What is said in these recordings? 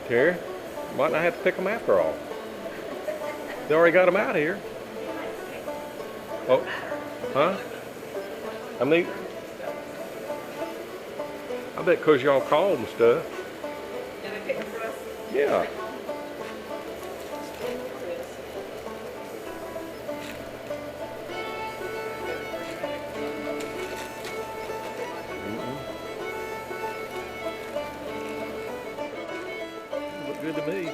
Terry, might not have to pick them after all. They already got them out here. Oh, huh? I mean, I bet because y'all called and stuff. And they pick them for us? Yeah. Look good to me.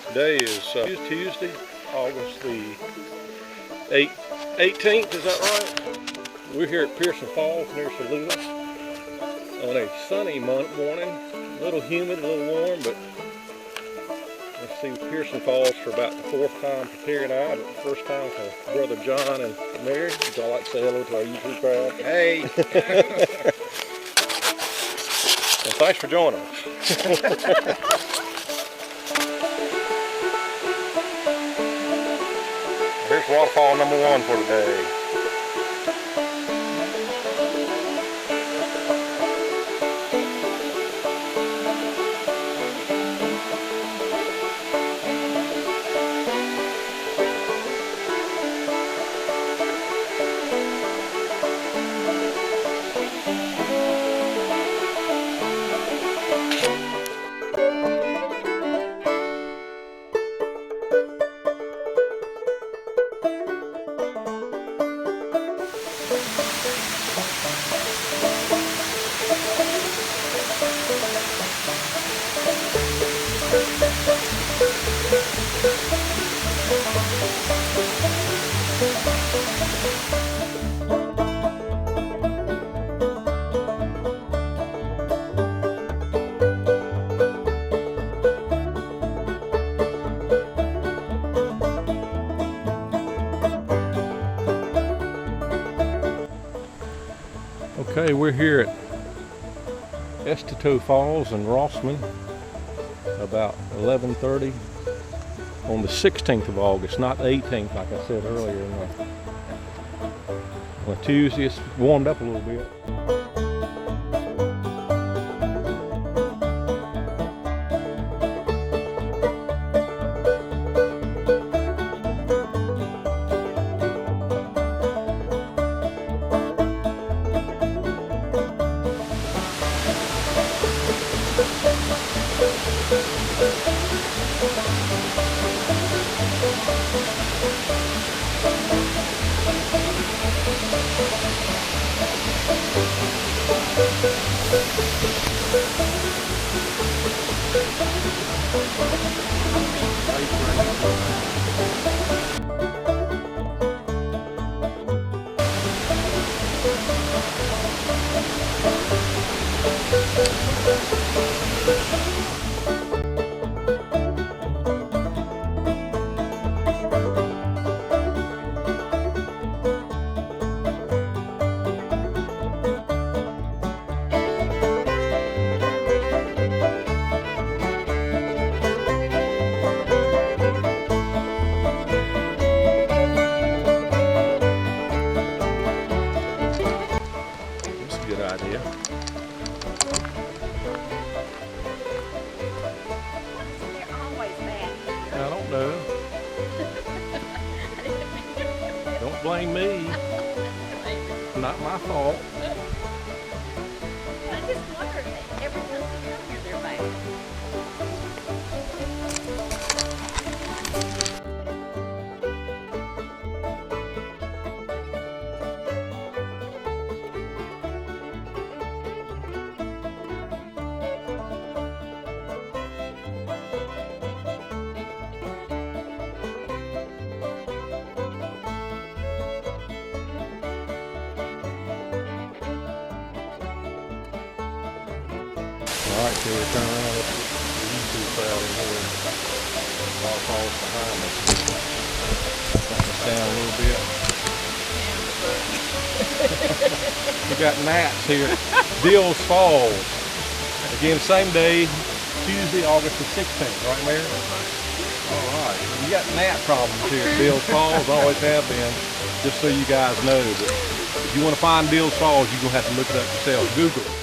Today is Tuesday, August the 18th, is that right? We're here at Pearson Falls near Saluda on a sunny morning. A little humid, a little warm, but let's see Pearson Falls for about the 4th time for Terry and I, but the first time for Brother John and Mary. Would y'all like to say hello to our YouTube crowd? Hey! And thanks for joining us. Here's waterfall number 1 for today. Okay, we're here at Eastatoe Falls in Rossman about 11:30 on the 16th of August, not the 18th like I said earlier. On Tuesday it's warmed up a little bit. Idea. They're always bad. I don't know. Don't blame me. Not my fault. I just wondered that every time they come here, they're bad. All right, so we turn around. Let's get the YouTube crowd in here. Waterfalls behind us. Turn this down a little bit. We got gnats here. Dills Falls. Again, same day, Tuesday, August the 16th. Right, Mary? Alright, we got gnat problems here at Dills Falls, always have been, just so you guys know. But if you want to find Dills Falls, you're going to have to look it up yourself. Google it.